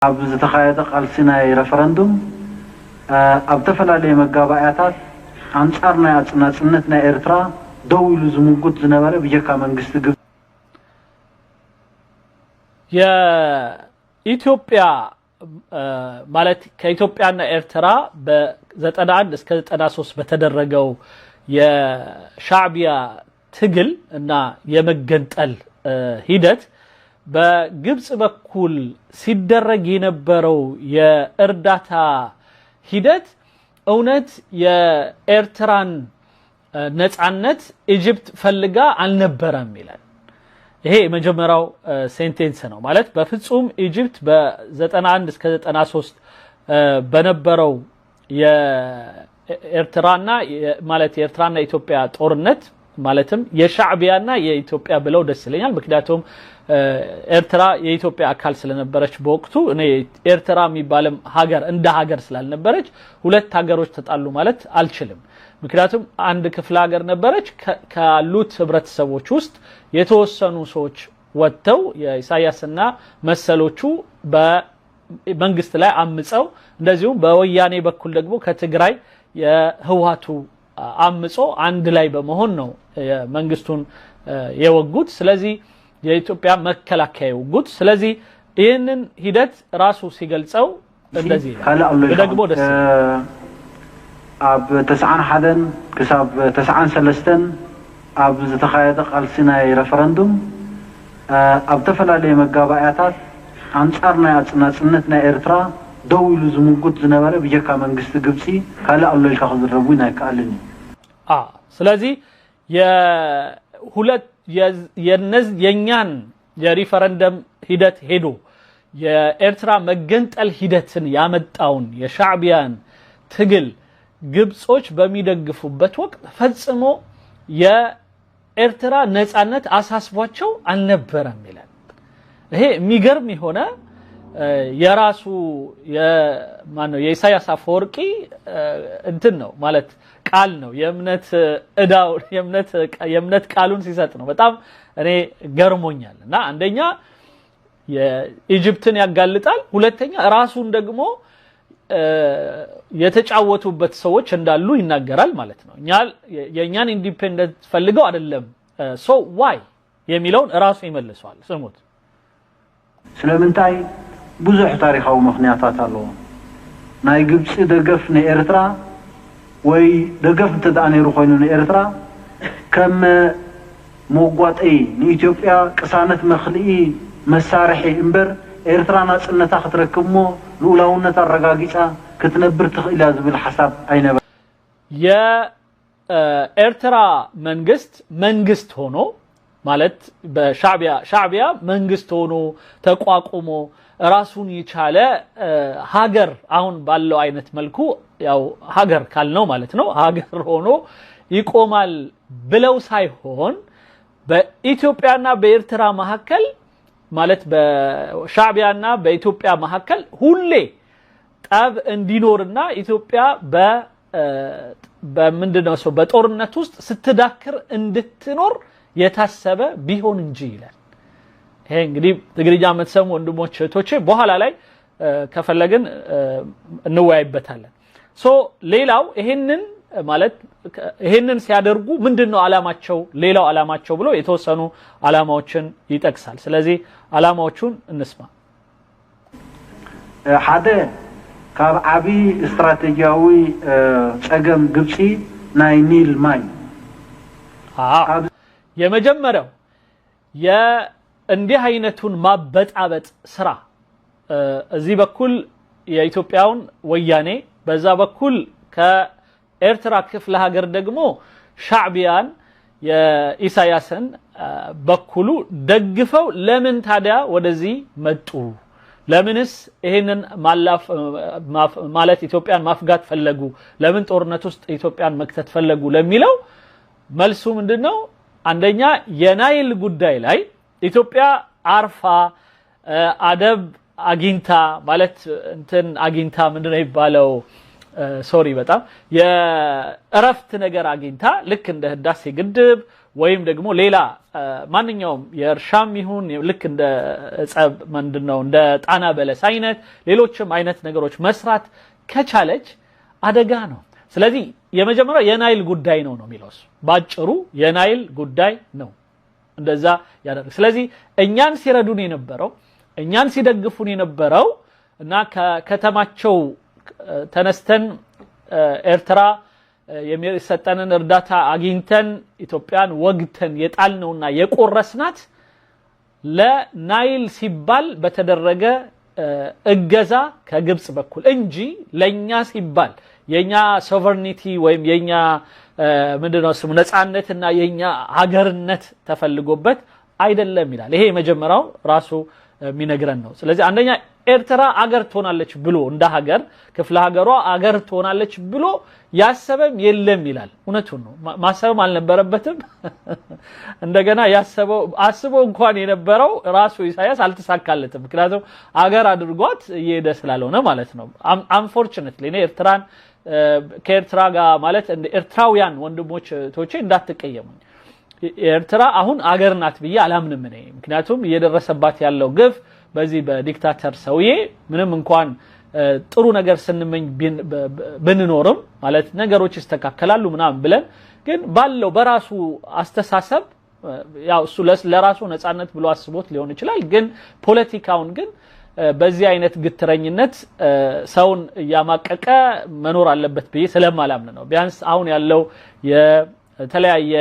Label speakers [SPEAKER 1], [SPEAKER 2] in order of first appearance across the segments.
[SPEAKER 1] أب زتخايد قالسنا رفرندوم أب تفلالي مقابعاتات أنصارنا ناسنتنا إرترا دويل زموجود زنبالة بيجاكا منغست قبل
[SPEAKER 2] يا إثيوبيا ማለት ከኢትዮጵያና ኤርትራ በ91 እስከ 93 በተደረገው የሻዕቢያ ትግል እና የመገንጠል ሂደት በግብጽ በኩል ሲደረግ የነበረው የእርዳታ ሂደት እውነት የኤርትራን ነፃነት ኢጅፕት ፈልጋ አልነበረም ይላል። ይሄ የመጀመሪያው ሴንቴንስ ነው ማለት በፍጹም ኢጅፕት በ91 እስከ 93 በነበረው የኤርትራና ማለት የኤርትራና ኢትዮጵያ ጦርነት ማለትም የሻዕቢያና የኢትዮጵያ ብለው ደስ ይለኛል ምክንያቱም ኤርትራ የኢትዮጵያ አካል ስለነበረች በወቅቱ እኔ ኤርትራ የሚባልም ሀገር እንደ ሀገር ስላልነበረች ሁለት ሀገሮች ተጣሉ ማለት አልችልም ምክንያቱም አንድ ክፍለ ሀገር ነበረች ካሉት ህብረተሰቦች ውስጥ የተወሰኑ ሰዎች ወጥተው የኢሳያስና መሰሎቹ በመንግስት ላይ አምፀው እንደዚሁ በወያኔ በኩል ደግሞ ከትግራይ የህዋቱ አምጾ አንድ ላይ በመሆን ነው መንግስቱን የወጉት ስለዚህ የኢትዮጵያ መከላከያ የወጉት ስለዚህ ይሄንን ሂደት ራሱ ሲገልጸው እንደዚህ ደግሞ ደስ
[SPEAKER 1] أب 91 كسب 93 أب زتخايد قالسنا رفرندوم أب تفلالي مقابعاتات أنصارنا ناسنتنا إرترا دويل زموجود زنبالة بيجاكا منغست قبسي كالا الله يكاخذ الربوين هيكالني
[SPEAKER 2] ስለዚህ የሁለት የኛን የሪፈረንደም ሂደት ሄዶ የኤርትራ መገንጠል ሂደትን ያመጣውን የሻዕቢያን ትግል ግብጾች በሚደግፉበት ወቅት ፈጽሞ የኤርትራ ነፃነት አሳስቧቸው አልነበረም ይላል ይሄ የሚገርም የሆነ የራሱ የማነው የኢሳያስ አፈወርቂ እንትን ነው ማለት ቃል ነው የእምነት እዳው የእምነት ቃሉን ሲሰጥ ነው በጣም እኔ ገርሞኛልና አንደኛ የኢጅፕትን ያጋልጣል ሁለተኛ ራሱን ደግሞ የተጫወቱበት ሰዎች እንዳሉ ይናገራል ማለት ነው የኛን ኢንዲፔንደንት ፈልገው አይደለም ሶ ዋይ የሚለውን ራሱ ይመልሰዋል ስሙት
[SPEAKER 1] ስለምንታይ ብዙ ታሪካው ምክንያታት አለው ናይ ግብጽ ደገፍ ለኤርትራ ወይ ደገፍ ተዳኔሩ ኮይኑ ለኤርትራ ከም ሞጓጤ ለኢትዮጵያ ቅሳነት መخلئ መሳርሒ እንበር ኤርትራ ናጽነታ ከተረክሞ ሉላውነት አረጋግጫ ክትነብር ትኽኢላ ዝብል ሐሳብ አይነበ
[SPEAKER 2] የኤርትራ መንግስት ሆኖ ማለት በሻዕቢያ መንግስት ሆኖ ተቋቁሞ ራሱን የቻለ ሀገር አሁን ባለው አይነት መልኩ ያው ሀገር ካልነው ማለት ነው ሀገር ሆኖ ይቆማል ብለው ሳይሆን በኢትዮጵያና በኤርትራ መሐከል ማለት በሻዕቢያና በኢትዮጵያ መሐከል ሁሌ ጠብ እንዲኖርና ኢትዮጵያ በምንድነው ሰው በጦርነት ውስጥ ስትዳክር እንድትኖር የታሰበ ቢሆን እንጂ ይላል ይሄ እንግዲህ ትግርኛ መተሰሙ ወንድሞች እህቶቼ በኋላ ላይ ከፈለግን እንወያይበታለን ሶ ሌላው ይሄንን ማለት ይሄንን ሲያደርጉ ምንድነው አላማቸው ሌላው አላማቸው ብሎ የተወሰኑ አላማዎችን ይጠቅሳል ስለዚህ አላማዎቹን እንስማ
[SPEAKER 1] ሓደ ካብ ዓቢ ስትራቴጂያዊ ጸገም ግብጽ ናይ ኒል ማይ
[SPEAKER 2] የመጀመሪያው የእንዲህ አይነቱን ማበጣበጥ ስራ እዚህ በኩል የኢትዮጵያውን ወያኔ በዛ በኩል ከኤርትራ ክፍለ ሀገር ደግሞ ሻዕቢያን የኢሳያስን በኩሉ ደግፈው ለምን ታዲያ ወደዚህ መጡ ለምንስ ይሄንን ማለት ኢትዮጵያን ማፍጋት ፈለጉ ለምን ጦርነት ውስጥ ኢትዮጵያን መክተት ፈለጉ ለሚለው መልሱ ምንድነው አንደኛ የናይል ጉዳይ ላይ ኢትዮጵያ አርፋ አደብ አጊንታ ማለት እንትን አጊንታ ምንድነው ይባለው ሶሪ በጣም የእረፍት ነገር አጊንታ ልክ እንደ ህዳሴ ግድብ ወይም ደግሞ ሌላ ማንኛውም የእርሻም ይሁን ልክ እንደ ጸብ ምንድነው እንደ ጣና በለስ አይነት ሌሎችም አይነት ነገሮች መስራት ከቻለች አደጋ ነው። ስለዚህ የመጀመሪያው የናይል ጉዳይ ነው የሚለው ባጭሩ የናይል ጉዳይ ነው እንደዛ ያደርግ። ስለዚህ እኛን ሲረዱን የነበረው እኛን ሲደግፉን የነበረው እና ከከተማቸው ተነስተን ኤርትራ የሚሰጠንን እርዳታ አግኝተን ኢትዮጵያን ወግተን የጣልነውና የቆረስናት ለናይል ሲባል በተደረገ እገዛ ከግብጽ በኩል እንጂ ለኛ ሲባል የኛ ሶቨርኒቲ ወይም የኛ ምንድነው ስሙ ነፃነትና የኛ ሀገርነት ተፈልጎበት አይደለም ይላል። ይሄ የመጀመሪያው ራሱ የሚነግረን ነው። ስለዚህ አንደኛ ኤርትራ አገር ትሆናለች ብሎ እንደ ሀገር ክፍለ ሀገሯ አገር ትሆናለች ብሎ ያሰበም የለም ይላል። እውነቱን ነው። ማሰብም አልነበረበትም። እንደገና ያሰበው አስበው እንኳን የነበረው ራሱ ኢሳያስ አልተሳካለትም። ምክንያቱም አገር አድርጓት እየሄደ ስላልሆነ ማለት ነው። አንፎርቹኔትሊ እኔ ኤርትራን ከኤርትራ ጋር ማለት እንደ ኤርትራውያን ወንድሞች ቶቼ እንዳትቀየሙኝ ኤርትራ አሁን አገር ናት ብዬ አላምንም እኔ። ምክንያቱም እየደረሰባት ያለው ግፍ በዚህ በዲክታተር ሰውዬ ምንም እንኳን ጥሩ ነገር ስንመኝ ብንኖርም ማለት ነገሮች ይስተካከላሉ ምናምን ብለን ግን ባለው በራሱ አስተሳሰብ ያው እሱ ለራሱ ነፃነት ብሎ አስቦት ሊሆን ይችላል። ግን ፖለቲካውን ግን በዚህ አይነት ግትረኝነት ሰውን ያማቀቀ መኖር አለበት ብዬ ስለማላምን ነው። ቢያንስ አሁን ያለው የተለያየ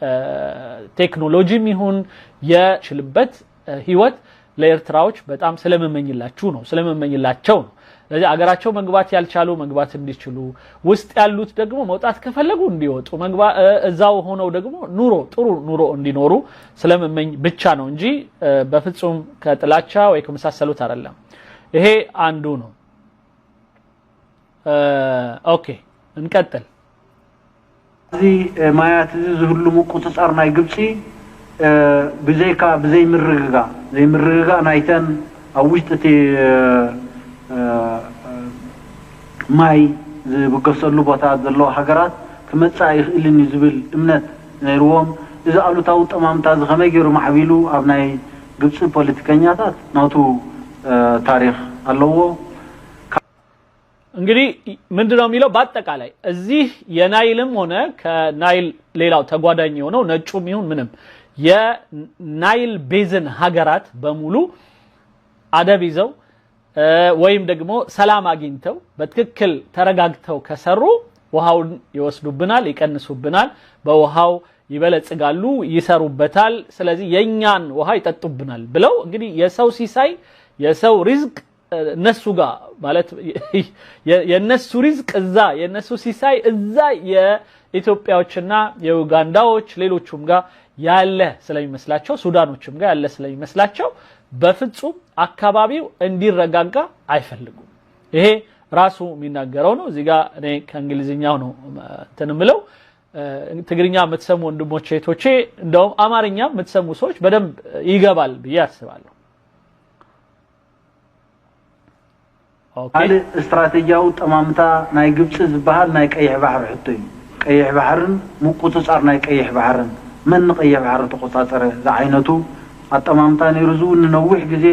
[SPEAKER 2] የቴክኖሎጂም ይሁን የችልበት ህይወት ለኤርትራዎች በጣም ስለመመኝላቸው ነው። ስለዚህ አገራቸው መግባት ያልቻሉ መግባት እንዲችሉ ውስጥ ያሉት ደግሞ መውጣት ከፈለጉ እንዲወጡ እዛው ሆነው ደግሞ ጥሩ ኑሮ እንዲኖሩ ስለመመኝ ብቻ ነው እንጂ በፍጹም ከጥላቻ ወይ ከመሳሰሉት አይደለም። ይሄ አንዱ ነው። ኦኬ እንቀጥል።
[SPEAKER 1] እዚህ ማያት ዝሁሉ ቁጥጥር ናይ ግብጽ بزي مرغا نايتن اوشتتي ماي بقصلو بوتا دلو حجرات كمصا يخلني زبل امنت نيروم اذا قالو تاو تمامتا زخميغيرو محبيلو ابناي ግብጽ ፖለቲከኛታት ናቱ ታሪክ አለዎ። እንግዲህ ምንድነው የሚለው በአጠቃላይ እዚህ የናይልም ሆነ ከናይል ሌላው ተጓዳኝ የሆነው ነጩም ይሁን ምንም የናይል ቤዝን ሀገራት በሙሉ አደብ ይዘው ወይም ደግሞ ሰላም አግኝተው በትክክል ተረጋግተው ከሰሩ ውሃውን ይወስዱብናል፣ ይቀንሱብናል፣ በውሃው ይበለጽጋሉ፣ ይሰሩበታል። ስለዚህ የኛን ውሃ ይጠጡብናል ብለው እንግዲህ የሰው ሲሳይ የሰው ሪዝቅ እነሱ ጋር ማለት የነሱ ሪዝቅ እዛ የነሱ ሲሳይ እዛ የኢትዮጵያዎችና የኡጋንዳዎች ሌሎችም ጋር ያለ ስለሚመስላቸው ሱዳኖችም ጋር ያለ ስለሚመስላቸው በፍጹም አካባቢው እንዲረጋጋ አይፈልጉም። ይሄ ራሱ የሚናገረው ነው። እዚህ ጋር እኔ ከእንግሊዝኛው ነው ተነምለው ትግርኛ የምትሰሙ ወንድሞቼ እህቶቼ እንደውም አማርኛ የምትሰሙ ሰዎች በደንብ ይገባል ብዬ አስባለሁ። ኦኬ
[SPEAKER 3] استراتيجياو طمامتا ناي ግብጽ ዝባሃል ናይ ቀይሕ ባህር ሕቶ እዩ። ቀይሕ ባህርን ሙቁጽጻር ናይ ቀይሕ ባህርን من ቀይሕ ባህር ተቆጻጸረ ዛዓይነቱ አጠማምታ ነይሩዙ ንነውሕ ግዜ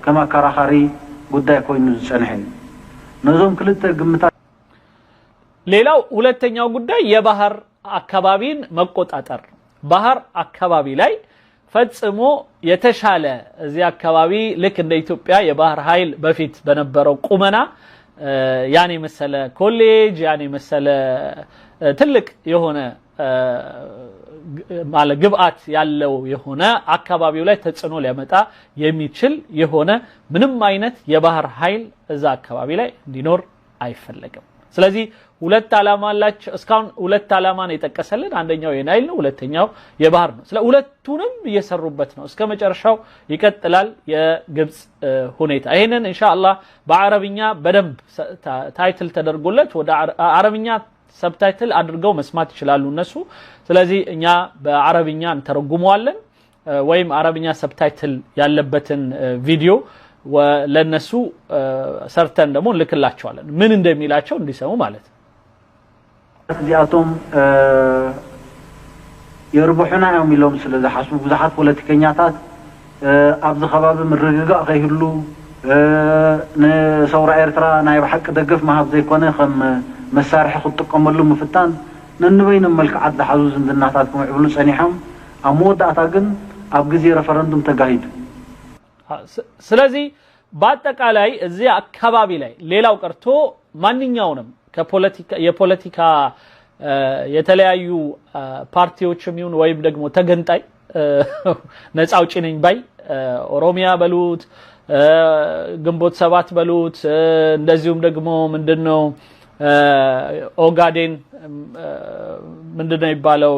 [SPEAKER 3] ከማ ካራኻሪ ጉዳይ ኮይኑ ዝጸንሐ ነዞም ክልተ ግምታ።
[SPEAKER 2] ሌላው ሁለተኛው ጉዳይ የባህር አካባቢን መቆጣጠር። ባህር አካባቢ ላይ ፈጽሞ የተሻለ እዚህ አካባቢ ልክ እንደ ኢትዮጵያ የባህር ኃይል በፊት በነበረው ቁመና ያኔ መሰለ ኮሌጅ ያኔ መሰለ ትልቅ የሆነ ማለት ግብአት ያለው የሆነ አካባቢው ላይ ተጽዕኖ ሊያመጣ የሚችል የሆነ ምንም አይነት የባህር ኃይል እዛ አካባቢ ላይ እንዲኖር አይፈለግም። ስለዚህ ሁለት ዓላማ አላቸው። እስካሁን ሁለት ዓላማ ነው የተጠቀሰልን። አንደኛው የናይል ነው፣ ሁለተኛው የባህር ነው። ስለ ሁለቱንም እየሰሩበት ነው። እስከ መጨረሻው ይቀጥላል የግብጽ ሁኔታ። ይሄንን ኢንሻአላህ በአረብኛ በደንብ ታይትል ተደርጎለት ወደ አረብኛ ሰብታይትል አድርገው መስማት ይችላሉ እነሱ። ስለዚህ እኛ በአረብኛ እንተረጉመዋለን ወይም አረብኛ ሰብታይትል ያለበትን ቪዲዮ ለነሱ ሰርተን ደግሞ ልክላቸዋለን ምን እንደሚላቸው እንዲሰሙ ማለት ነው።
[SPEAKER 3] እዚያቶም يربحنا يوم يلوم سلذا حسب بزحات بوليتيكينياتات أبز خباب مرقاق خيهلو نصور إيرترا نايب حق دقف ما هبزي كونه خم مسارح خطكم اللو مفتان ننبين الملك عدل حزوز من الناتاتكم يقولون سنيحهم أمود أتاقن أبقزي رفرندم تقايد
[SPEAKER 2] سلازي باتك علي زي أكبابي لي ليلا وكرتو مانين يونم كبوليتيكا የተለያዩ ፓርቲዎችም ይሁን ወይም ደግሞ ተገንጣይ ነፃ አውጪ ነኝ ባይ ኦሮሚያ በሉት ግንቦት ሰባት በሉት እንደዚሁም ደግሞ ምንድነው ኦጋዴን ምንድነው ይባለው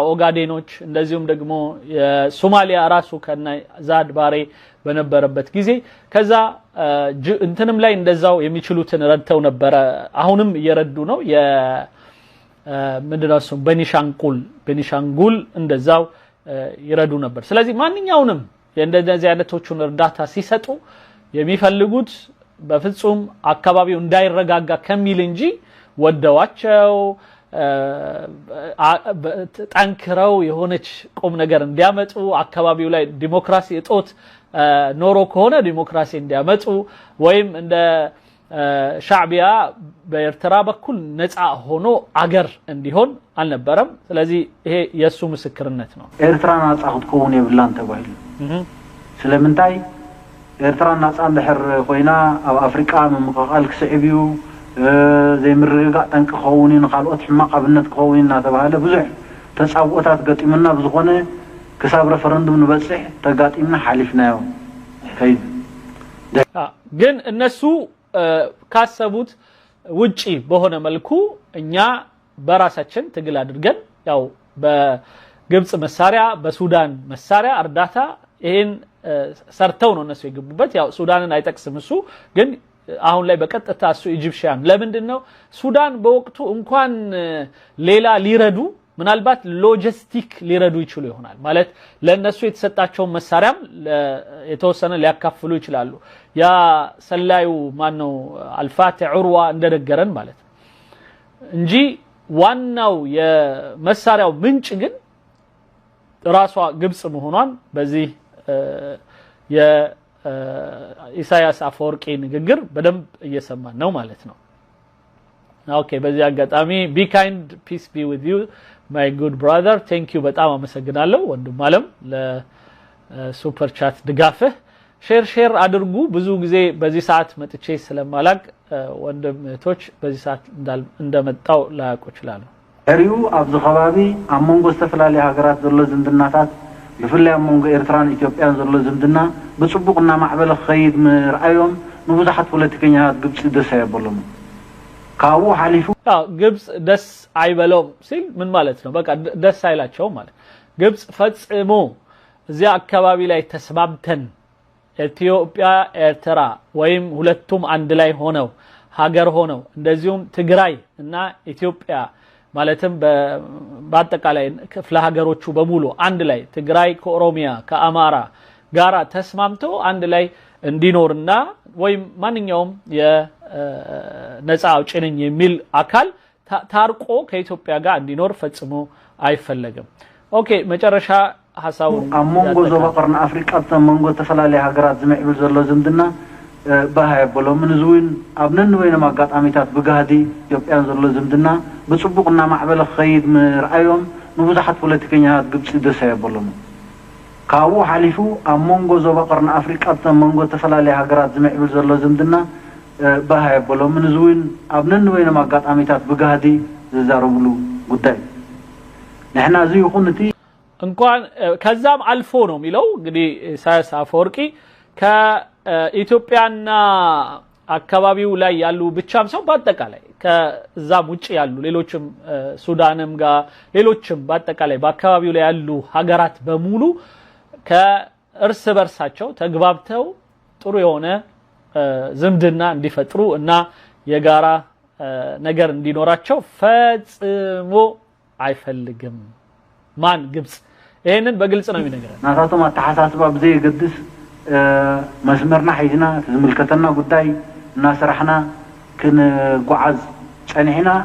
[SPEAKER 2] ኦጋዴኖች እንደዚሁም ደግሞ የሶማሊያ ራሱ ከነ ዛድ ባሬ በነበረበት ጊዜ ከዛ እንትንም ላይ እንደዛው የሚችሉትን ረድተው ነበር አሁንም እየረዱ ነው ምንድነው በኒሻንጉል እንደዛው ይረዱ ነበር ስለዚህ ማንኛውንም እንደዚህ አይነቶቹን እርዳታ ሲሰጡ የሚፈልጉት በፍጹም አካባቢው እንዳይረጋጋ ከሚል እንጂ ወደዋቸው ጠንክረው የሆነች ቆም ነገር እንዲያመጡ አካባቢው ላይ ዲሞክራሲ እጦት ኖሮ ከሆነ ዲሞክራሲ እንዲያመጡ ወይም እንደ ሻዕቢያ በኤርትራ በኩል ነፃ ሆኖ አገር እንዲሆን አልነበረም ስለዚህ ይሄ የሱ ምስክርነት ነው
[SPEAKER 3] ኤርትራ ነፃ ሆትኮውን ይብላን ተባይሉ ስለምንታይ ኤርትራ ነፃ እንድሕር ኮይና ኣብ አፍሪካ መምቀቃል ክስዕብዩ زي مرقا تنك خوونين خالوت حماق ابنت خوونين تبعاله بزح تصاوتات قطيمنا بزخونه كساب رفرندم نبصح تقاطيمنا حالفنا يوم كيد
[SPEAKER 2] ግን እነሱ ካሰቡት ውጪ በሆነ መልኩ እኛ በራሳችን ትግል አድርገን ያው በግብጽ መሳሪያ በሱዳን መሳሪያ እርዳታ ይሄን ሰርተው ነው እነሱ ይገቡበት ያው ሱዳንን አይጠቅስም እሱ ግን አሁን ላይ በቀጥታ እሱ ኢጂፕሽያን ለምንድነው ሱዳን በወቅቱ እንኳን ሌላ ሊረዱ ምናልባት ሎጂስቲክ ሊረዱ ይችላሉ ይሆናል ማለት ለነሱ የተሰጣቸው መሳሪያም የተወሰነ ሊያካፍሉ ይችላሉ ያ ሰላዩ ማነው አልፋቲ ዑርዋ እንደነገረን ማለት እንጂ ዋናው የመሳሪያው ምንጭ ግን ራሷ ግብጽ መሆኗን በዚህ ኢሳያስ አፈወርቂ ንግግር በደንብ እየሰማን ነው ማለት ነው ኦኬ በዚህ አጋጣሚ be kind peace be with you my good brother thank you በጣም አመሰግናለሁ ወንድም አለም ለሱፐር ቻት ድጋፍህ ሼር አድርጉ ብዙ ጊዜ በዚህ ሰዓት መጥቼ ስለማላቅ ወንድምቶች በዚህ ሰዓት እንደመጣው ላያውቁ ይችላሉ
[SPEAKER 3] እሪው አብዙ ከባቢ አሞንጎ ተፈላሊ ሀገራት ዘሎ ዝምድናታት بفلي أمونغ إيرتران إثيوبيان زلو زمدنا بصبقنا معبل خيد مرأيهم نبوزحت بوليتيكينيات قبس دس هيبولهم كاو حليفو
[SPEAKER 2] قبس دس عيبلهم سيل من مالتنا بقى دس عيلاتشو مالت قبس فتسمو زي أكبابي لاي تسبابتن إثيوبيا إيرترا ويم هلتم عند لاي هونو هاجر هونو اندزيوم تقراي إنا إثيوبيا ማለትም በአጠቃላይ ክፍለ ሀገሮቹ በሙሉ አንድ ላይ ትግራይ ከኦሮሚያ ከአማራ ጋራ ተስማምተው አንድ ላይ እንዲኖርና ወይም ማንኛውም የነፃ አውጪ ነኝ የሚል አካል ታርቆ ከኢትዮጵያ ጋር እንዲኖር ፈጽሞ አይፈለግም ኦኬ መጨረሻ ሐሳቡ
[SPEAKER 3] አሞንጎ ዘበቀርና አፍሪካ ተመንጎ ተፈላላይ ሀገራት ዝምዕብል ዘሎ ዝምድና ባሃይ ብሎ ምን ዝውን አብነን ወይና ማጋጣሚታት በጋዲ ኢትዮጵያን ዘሎ ዝምድና በጽቡቅና ማዕበል خيد ምርአዮም ንብዛሓት ፖለቲከኛት ግብጽ ደሳይ ብሎም ካው ሓሊፉ አሞንጎ ዘበቀርና አፍሪካ ተመንጎ ተፈላላይ ሀገራት ዝምዕብል ዘሎ ዝምድና ባሃይ ብሎ ምን ዝውን አብነን ወይና ማጋጣሚታት በጋዲ ዝዛረብሉ ጉዳይ ነህና እዚ ይኹንቲ
[SPEAKER 2] እንኳን ከዛም አልፎ ነው የሚለው እንግዲህ ኢሳያስ አፈወርቂ ከኢትዮጵያና አካባቢው ላይ ያሉ ብቻም ሰው በአጠቃላይ ከዛም ውጪ ያሉ ሌሎችም ሱዳንም ጋር ሌሎችም በአጠቃላይ በአካባቢው ላይ ያሉ ሀገራት በሙሉ ከእርስ በርሳቸው ተግባብተው ጥሩ የሆነ ዝምድና እንዲፈጥሩ እና የጋራ ነገር እንዲኖራቸው ፈጽሞ አይፈልግም ማን ግብጽ ይሄንን በግልጽ ነው የሚነገረን
[SPEAKER 3] ናታቶም አተሐሳስባ በዚህ ይገድስ መስመርና ሐይድና ተዝምልከተና ጉዳይ እና ስራህና كن قعز صنعنا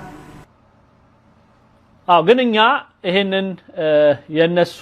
[SPEAKER 2] ግን እኛ ይሄንን የነሱ